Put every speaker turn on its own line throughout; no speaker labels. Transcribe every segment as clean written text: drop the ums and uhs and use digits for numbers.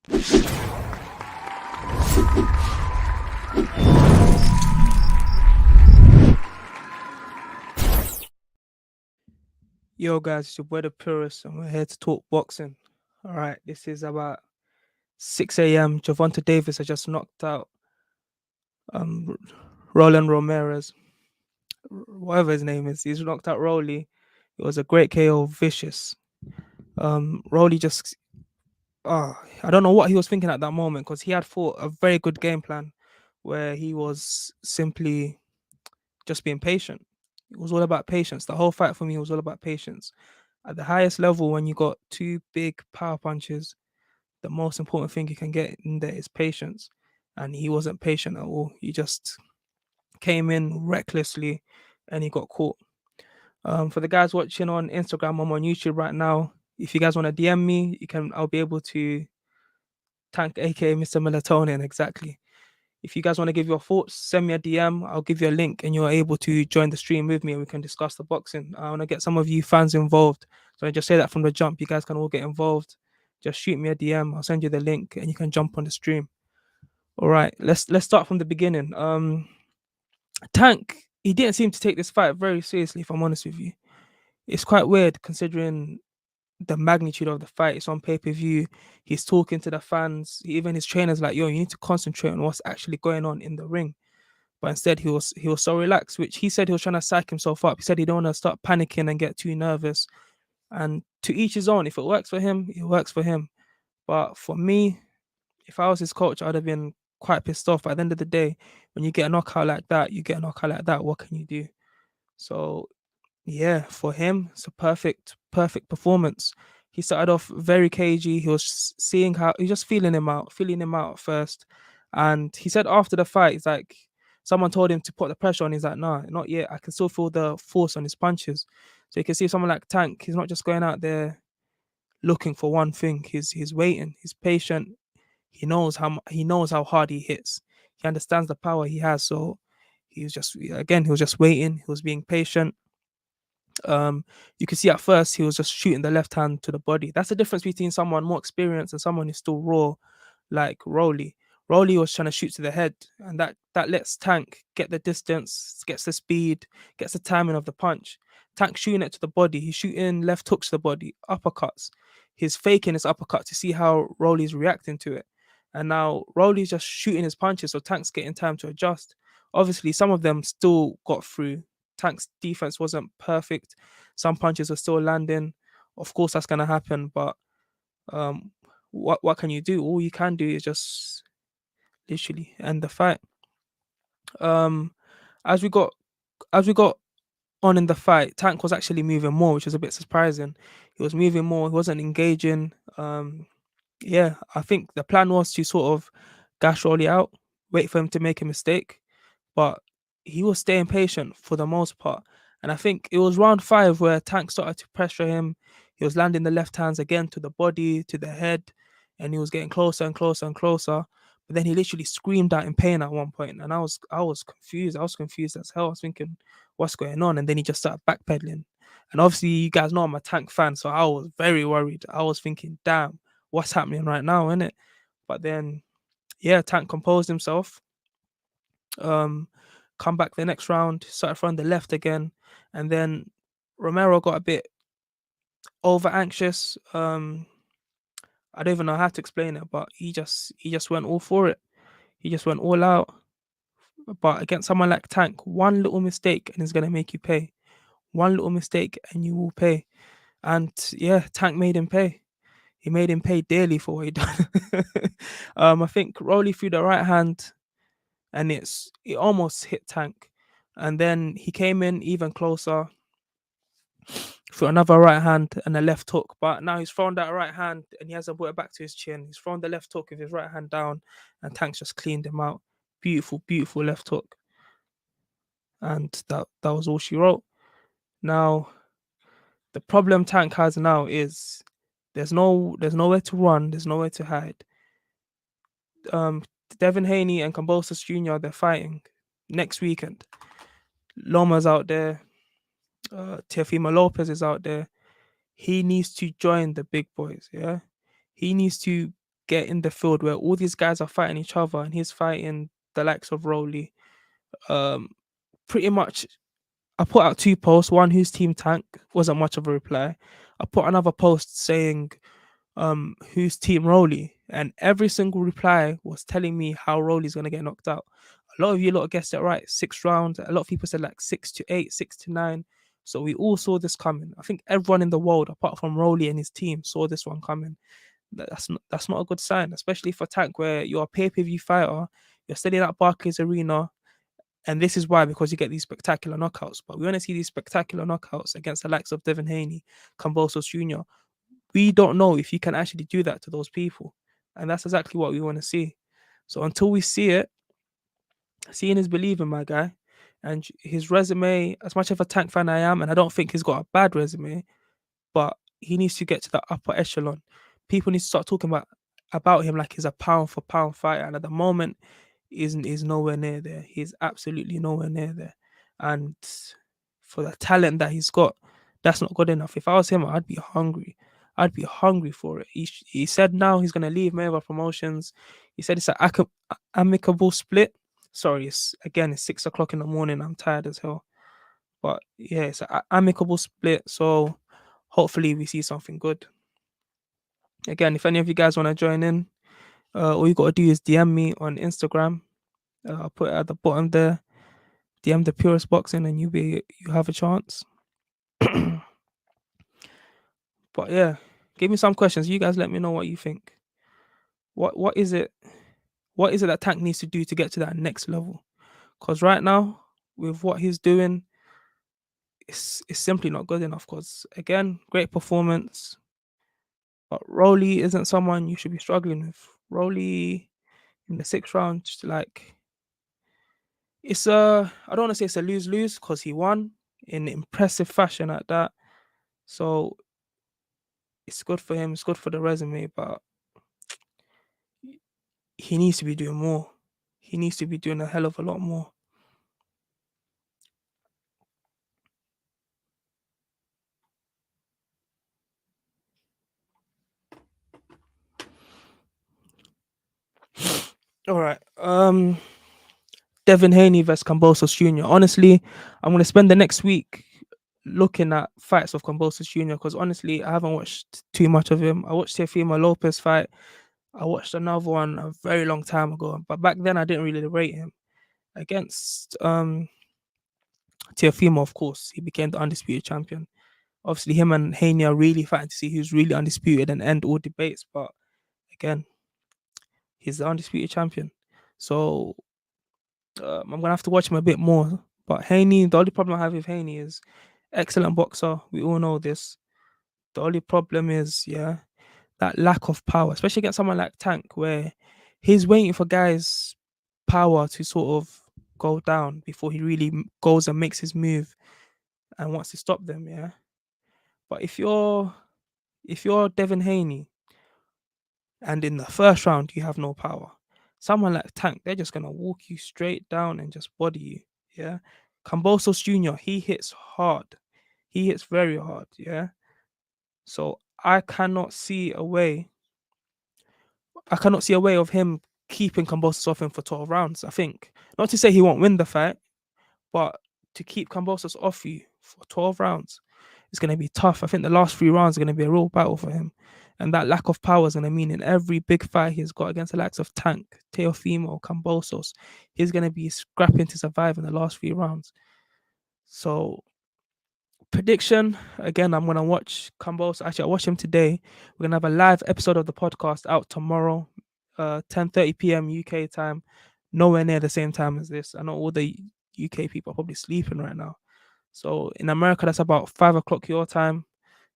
Yo, guys, it's your boy the Purist, and we're here to talk boxing. All right, this is about 6 a.m. Gervonta Davis has just knocked out um Roland Romero's whatever his name is. He's knocked out Rollie. It was a great KO, vicious. Rollie just I don't know what he was thinking at that moment because he had fought a very good game plan where he was simply just being patient. It was all about patience. The whole fight for me was all about patience. At the highest level, when you got two big power punches, the most important thing you can get in there is patience. And he wasn't patient at all. He just came in recklessly and he got caught. For the guys watching on Instagram, I'm on YouTube right now. If you guys want to DM me, I'll be able to tank aka Mr. Melatonin exactly. If you guys want to give your thoughts, send me a DM. I'll give you a link and you're able to join the stream with me and we can discuss the boxing. I want to get some of you fans involved. So I just say that from the jump. You guys can all get involved. Just shoot me a DM. I'll send you the link and you can jump on the stream. All right, let's start from the beginning. Tank, he didn't seem to take this fight very seriously, if I'm honest with you. It's quite weird considering the magnitude of the fight. It's on pay-per-view. He's talking to the fans. Even his trainer's like, yo, you need to concentrate on what's actually going on in the ring. But instead he was so relaxed, which he said he was trying to psych himself up. He said he don't want to start panicking and get too nervous. And to each his own. If it works for him, it works for him. But for me, if I was his coach, I'd have been quite pissed off. But at the end of the day, when you get a knockout like that, you get a knockout like that. What can you do? So yeah, for him, it's a perfect performance. He started off very cagey. He was seeing how he just feeling him out first. And he said after the fight, he's like, someone told him to put the pressure on. He's like, nah, not yet. I can still feel the force on his punches. So you can see someone like Tank, he's not just going out there looking for one thing. He's waiting. He's patient. He knows how hard he hits. He understands the power he has. So he was just waiting. He was being patient. You can see at first he was just shooting the left hand to the body. That's the difference between someone more experienced and someone who's still raw, like Rollie. Rollie was trying to shoot to the head, and that lets Tank get the distance, gets the speed, gets the timing of the punch. Tank shooting it to the body. He's shooting left hooks to the body, uppercuts. He's faking his uppercut to see how Rollie's reacting to it. And now Rollie's just shooting his punches, so Tank's getting time to adjust. Obviously, some of them still got through. Tank's defense wasn't perfect. Some punches are still landing. Of course, that's gonna happen. But um, what can you do? All you can do is just literally end the fight. Um, as we got as we got on in the fight, Tank was actually moving more, which was a bit surprising. He was moving more. He wasn't engaging. Yeah, I think the plan was to sort of gash Rolly out, wait for him to make a mistake, but he was staying patient for the most part. And I think it was round five where Tank started to pressure him. He was landing the left hands again to the body, to the head, and he was getting closer and closer and closer. But then he literally screamed out in pain at one point, and I was confused. I was confused as hell. I was thinking, what's going on? And then he just started backpedaling. And obviously, you guys know I'm a Tank fan, so I was very worried. I was thinking, damn, what's happening right now, innit? But then, yeah, Tank composed himself. Um, come back the next round, started throwing the left again, and then Romero got a bit over anxious. I don't even know how to explain it, but he just went all for it. He just went all out. But against someone like Tank, one little mistake and it's gonna make you pay. One little mistake and you will pay. And yeah, Tank made him pay. He made him pay dearly for what he done. I think Rolly threw the right hand and it almost hit Tank. And then he came in even closer for another right hand and a left hook. But now he's thrown that right hand and he hasn't put it back to his chin. He's thrown the left hook with his right hand down, and Tank's just cleaned him out. Beautiful, beautiful left hook. And that was all she wrote. Now the problem Tank has now is there's nowhere to run, there's nowhere to hide. Um Devin Haney and Cambosos Jr. they're fighting next weekend. Loma's out there, Teofimo Lopez is out there. He needs to join the big boys, yeah. He needs to get in the field where all these guys are fighting each other and he's fighting the likes of Rollie. Um, Pretty much, I put out two posts. One, whose team tank, wasn't much of a reply. I put another post saying, whose team Rollie, and every single reply was telling me how Rollie's gonna get knocked out. A lot of you lot guessed it right. 6 rounds. A lot of people said like 6 to 8, 6 to 9. So we all saw this coming. I think everyone in the world, apart from Rollie and his team, saw this one coming. That's not a good sign, especially for Tank, where you're a pay-per-view fighter, you're studying at Barclays Arena, and this is why, because you get these spectacular knockouts. But we want to see these spectacular knockouts against the likes of Devin Haney, Cambosos Jr. We don't know if you can actually do that to those people, and that's exactly what we want to see. So until we see it, seeing is believing, my guy. And his resume, as much of a Tank fan I am, and I don't think he's got a bad resume, but he needs to get to the upper echelon. People need to start talking about him like he's a pound for pound fighter, and at the moment, is nowhere near there. He's absolutely nowhere near there, and for the talent that he's got, that's not good enough. If I was him, I'd be hungry. I'd be hungry for it. He said now he's gonna leave Mayweather Promotions. He said it's an amicable split. Sorry, it's 6 o'clock in the morning. I'm tired as hell. But yeah, it's an amicable split. So hopefully we see something good. Again, if any of you guys want to join in, all you got to do is DM me on Instagram. I'll put it at the bottom there. DM the Purist Boxing, and you have a chance. But yeah, give me some questions. You guys let me know what you think. What is it? What is it that Tank needs to do to get to that next level? Because right now, with what he's doing, it's simply not good enough. Because again, great performance, but Rollie isn't someone you should be struggling with. Rollie in the 6th round, just like, it's a, I don't want to say it's a lose lose because he won in impressive fashion at that. So it's good for him. It's good for the resume, but he needs to be doing more. He needs to be doing a hell of a lot more. All right. Devin Haney versus Cambosos Jr. Honestly, I'm gonna spend the next week looking at fights of Cambosos Jr. because honestly, I haven't watched too much of him. I watched Teofimo Lopez fight. I watched another one a very long time ago, but back then I didn't really rate him. Against Teofimo, of course, he became the undisputed champion. Obviously, him and Haney are really fighting to see who's really undisputed and end all debates. But again, he's the undisputed champion. So I'm gonna have to watch him a bit more. But Haney, the only problem I have with Haney is excellent boxer. We all know this. The only problem is, yeah, that lack of power, especially against someone like Tank, where he's waiting for guys' power to sort of go down before he really goes and makes his move and wants to stop them. Yeah, but if you're Devin Haney and in the 1st round you have no power, someone like Tank, they're just gonna walk you straight down and just body you. Yeah, Cambosos Jr. He hits hard. He hits very hard. Yeah, so I cannot see a way of him keeping Cambosos off him for 12 rounds. I think, not to say he won't win the fight, but to keep Cambosos off you for 12 rounds, it's going to be tough. I think the last 3 rounds are going to be a real battle for him. And that lack of power is going to mean in every big fight he's got against the likes of Tank, Teofimo, Cambosos, he's going to be scrapping to survive in the last 3 rounds. So, prediction, again, I'm going to watch Cambosos. Actually, I watched him today. We're going to have a live episode of the podcast out tomorrow, 10:30 p.m. UK time, nowhere near the same time as this. I know all the UK people are probably sleeping right now. So in America, that's about 5 o'clock your time.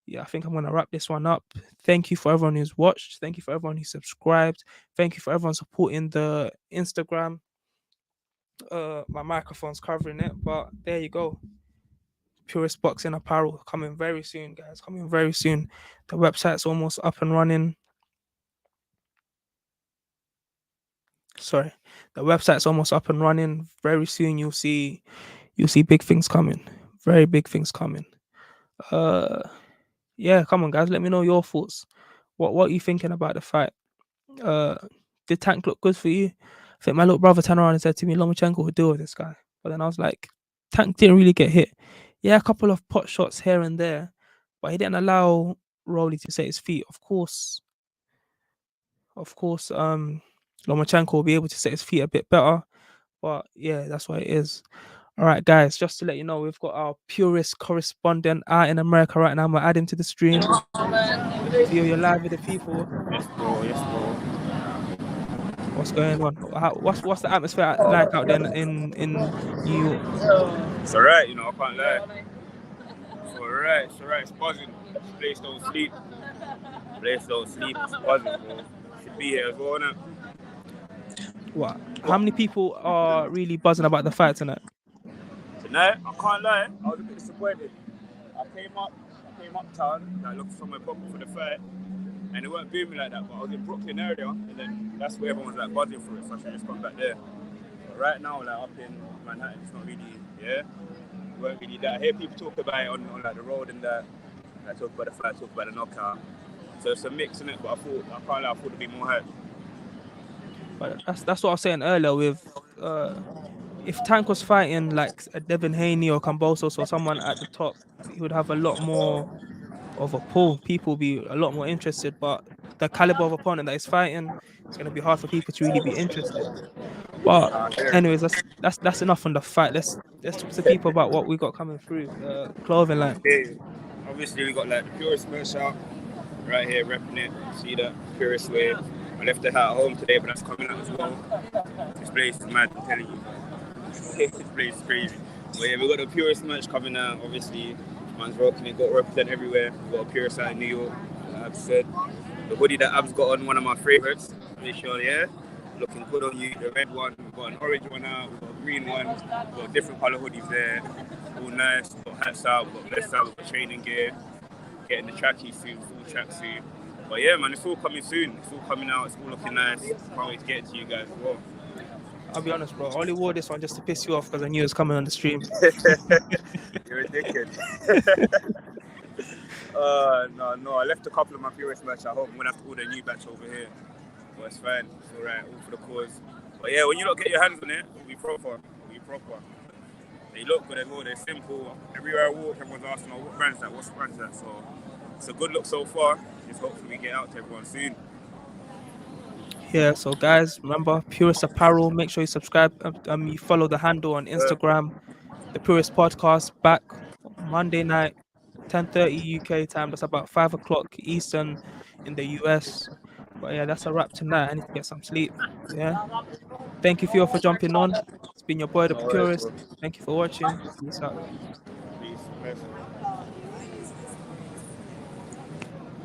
Yeah, I think I'm gonna wrap this one up. Thank you for everyone who's watched. Thank you for everyone who subscribed. Thank you for everyone supporting the Instagram. My microphone's covering it, but there you go. Purist Boxing Apparel coming very soon, guys. Coming very soon. The website's almost up and running. Sorry, the website's almost up and running. Very soon, you'll see big things coming. Very big things coming. Uh, yeah, come on, guys. Let me know your thoughts. What are you thinking about the fight? Uh, did Tank look good for you? I think my little brother turned around and said to me, Lomachenko would deal with this guy. But then I was like, Tank didn't really get hit. Yeah, a couple of pot shots here and there, but he didn't allow Rollie to set his feet. Of course, Lomachenko will be able to set his feet a bit better. But yeah, that's what it is. All right, guys, just to let you know, we've got our Purist correspondent out in America right now. I'm gonna add him to the stream. Theo, you're live with the people.
Yes, bro. Yes, bro.
What's going on? What's the atmosphere like out there in New York?
It's alright, I can't lie. It's alright, it's alright. It's buzzing. This place don't sleep. Place don't sleep. It's buzzing, bro. Should be here as well, innit?
What? How many people are really buzzing about the fight tonight?
Tonight, I can't lie. I was a bit disappointed. I came uptown, I looked somewhere proper for the fight, and it weren't booming like that. But I was in Brooklyn area, and then that's where everyone was like buzzing for it. So I should just come back there. But right now, like up in Manhattan, it's not really, it weren't really that. I hear people talk about it on like the road and that. I talk about the fight, talk about the knockout. So it's a mix in it, but I can't lie, I thought it'd be more hype.
But that's what I was saying earlier with if Tank was fighting like a Devin Haney or Cambosos or someone at the top, he would have a lot more of a pull. People would be a lot more interested. But the caliber of opponent that is fighting, it's gonna be hard for people to really be interested. But anyways, that's enough on the fight. Let's talk to people about what we got coming through. Clothing line.
Okay. Obviously, we got like the Purist merch out right here, repping it. See that Purist way. I left the hat at home today, but that's coming out as well. This place is mad, I'm telling you. This place is crazy. But yeah, we got the Purist merch coming out. Obviously, man's rocking it. Got to represent everywhere. We got a Purist out in New York. Like I've said, the hoodie that Ab's got on, one of my favorites. Make sure, looking good on you. The red one, we've got an orange one out, we've got a green one, we've got different colour hoodies there. All nice. We've got hats out, we've got vests out, we've got training gear. Getting the trackie suit, full track suit. But yeah, man, it's all coming soon. It's all coming out. It's all looking nice. Can't wait to get it to you guys as well.
I'll be honest, bro. I only wore this one just to piss you off because I knew it was coming on the stream.
You're a dickhead. No. I left a couple of my Purist merch at home. I'm gonna have to order a new batch over here. But it's fine. It's alright. All for the cause. But yeah, when you lot get your hands on it, it'll be proper. They look good as well. They're simple. Everywhere I walk, everyone's asking, "Oh, what brand's that? What's the brand's that?" So it's a good look so far. Just hopefully we get out to everyone soon.
Yeah, so guys, remember Purist Apparel. Make sure you subscribe. You follow the handle on Instagram. The Purist Podcast back Monday night, 10:30 UK time. That's about 5 o'clock Eastern in the US. But yeah, that's a wrap tonight. I need to get some sleep. Yeah. Thank you, Theo, for jumping on. It's been your boy, the
No worries,
Purist.
bro.
Thank you for watching. Peace out.
Peace.